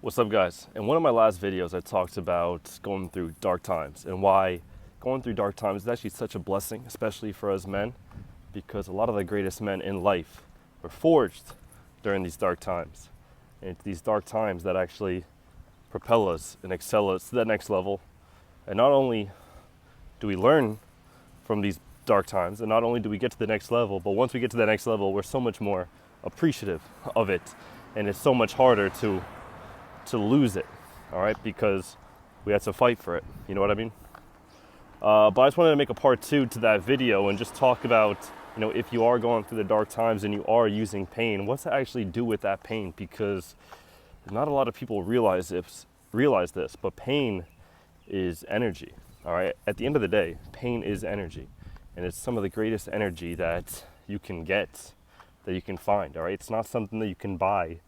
What's up, guys? In one of my last videos, I talked about going through dark times and why going through dark times is actually such a blessing, especially for us men, because a lot of the greatest men in life were forged during these dark times. And it's these dark times that actually propel us and excel us to that next level. And not only do we learn from these dark times, and not only do we get to the next level, but once we get to the next level, we're so much more appreciative of it. And it's so much harder to lose it, all right, because we had to fight for it, you know what I mean? But I just wanted to make a part 2 to that video and just talk about, if you are going through the dark times and you are using pain, what to actually do with that pain, because not a lot of people realize this, but pain is energy, all right? At the end of the day, pain is energy, and it's some of the greatest energy that you can get, that you can find, all right? It's not something that you can buy.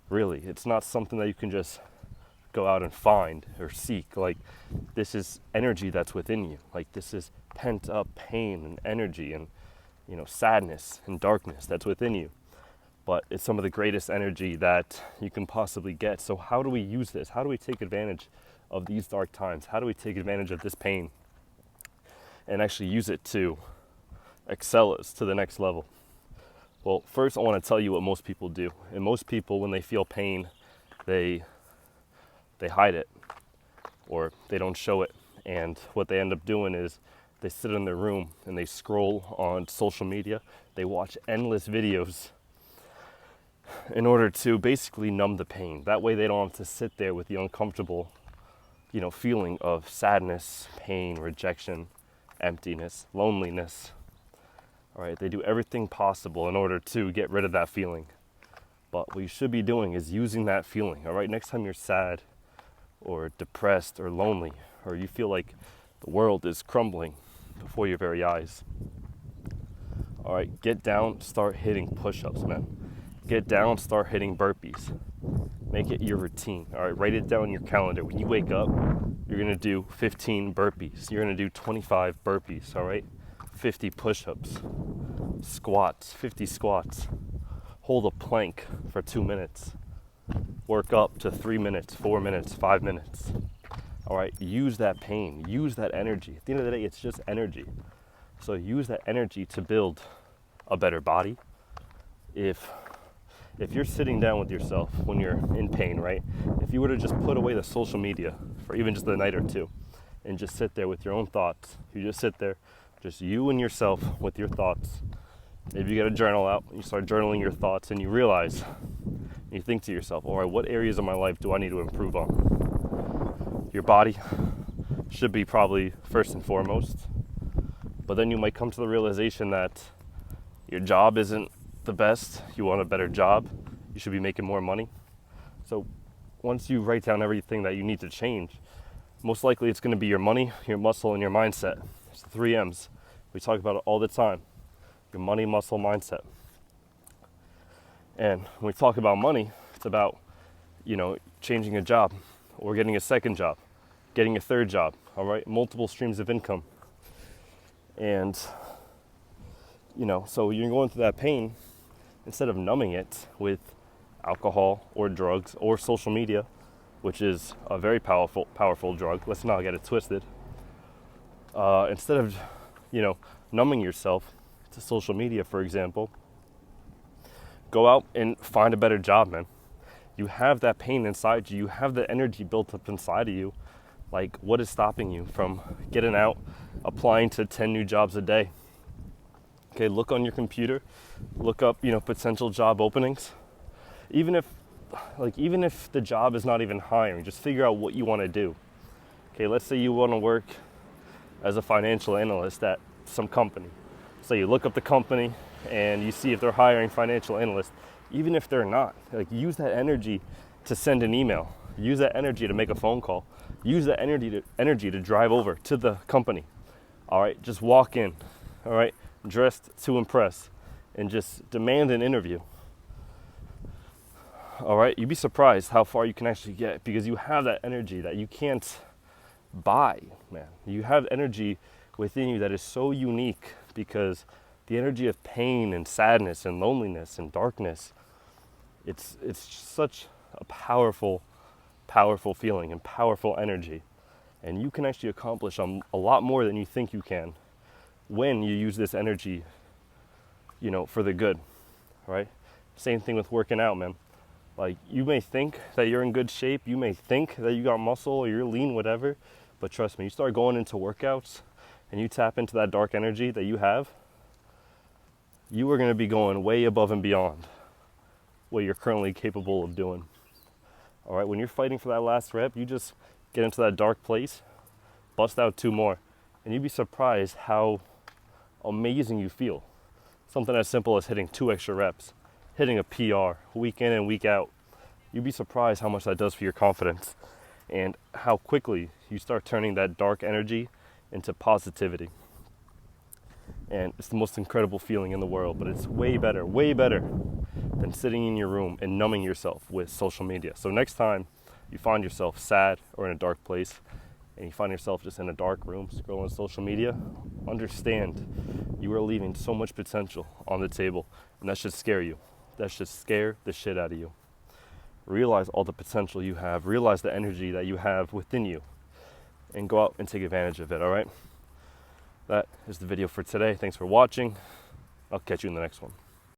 Really, it's not something that you can just go out and find or seek. Like, this is energy that's within you. Like, this is pent up pain and energy and, sadness and darkness that's within you. But it's some of the greatest energy that you can possibly get. So how do we use this? How do we take advantage of these dark times? How do we take advantage of this pain and actually use it to excel us to the next level? Well, first I want to tell you what most people do. And most people, when they feel pain, they hide it or they don't show it. And what they end up doing is they sit in their room and they scroll on social media. They watch endless videos in order to basically numb the pain. That way they don't have to sit there with the uncomfortable, feeling of sadness, pain, rejection, emptiness, loneliness. All right, they do everything possible in order to get rid of that feeling. But what you should be doing is using that feeling, all right? Next time you're sad or depressed or lonely, or you feel like the world is crumbling before your very eyes, all right, get down, start hitting push-ups, man. Get down, start hitting burpees. Make it your routine, all right? Write it down in your calendar. When you wake up, you're gonna do 15 burpees. You're gonna do 25 burpees, all right? 50 push-ups, squats, 50 squats, hold a plank for 2 minutes, work up to 3 minutes, 4 minutes, 5 minutes. All right, use that pain, use that energy. At the end of the day, it's just energy. So use that energy to build a better body. If you're sitting down with yourself when you're in pain, right? If you were to just put away the social media for even just a night or two and just sit there with your own thoughts, you just sit there, just you and yourself with your thoughts. Maybe you get a journal out, you start journaling your thoughts, and you realize, you think to yourself, all right, what areas of my life do I need to improve on? Your body should be probably first and foremost, but then you might come to the realization that your job isn't the best, you want a better job, you should be making more money. So once you write down everything that you need to change, most likely it's going to be your money, your muscle, and your mindset. It's the 3 M's. We talk about it all the time. Your money, muscle, mindset. And when we talk about money, it's about, changing a job or getting a second job, getting a third job, all right? Multiple streams of income. And, so you're going through that pain, instead of numbing it with alcohol or drugs or social media, which is a very powerful drug. Let's not get it twisted. Instead of, numbing yourself to social media, for example, go out and find a better job, man. You have that pain inside you. You have the energy built up inside of you. Like, what is stopping you from getting out, applying to 10 new jobs a day? Okay, look on your computer, look up, potential job openings. Even if the job is not even hiring, just figure out what you want to do. Okay, let's say you want to work as a financial analyst at some company. So you look up the company and you see if they're hiring financial analysts. Even if they're not, use that energy to send an email. Use that energy to make a phone call. Use that energy to drive over to the company. All right, just walk in, all right, dressed to impress, and just demand an interview. All right, you'd be surprised how far you can actually get because you have that energy that you can't buy, man. You have energy within you that is so unique because the energy of pain and sadness and loneliness and darkness, it's such a powerful powerful feeling and powerful energy. And you can actually accomplish a lot more than you think you can when you use this energy, for the good, right? Same thing with working out, man. Like, you may think that you're in good shape, you may think that you got muscle or you're lean, whatever, but trust me, you start going into workouts and you tap into that dark energy that you have, you are going to be going way above and beyond what you're currently capable of doing. All right, when you're fighting for that last rep, you just get into that dark place, bust out 2 more, and you'd be surprised how amazing you feel. Something as simple as hitting 2 extra reps, hitting a PR week in and week out. You'd be surprised how much that does for your confidence and how quickly you start turning that dark energy into positivity. And it's the most incredible feeling in the world, but it's way better than sitting in your room and numbing yourself with social media. So next time you find yourself sad or in a dark place and you find yourself just in a dark room scrolling social media, understand you are leaving so much potential on the table, and that should scare you. That should scare the shit out of you. Realize all the potential you have, realize the energy that you have within you, and go out and take advantage of it, all right? That is the video for today. Thanks for watching. I'll catch you in the next one.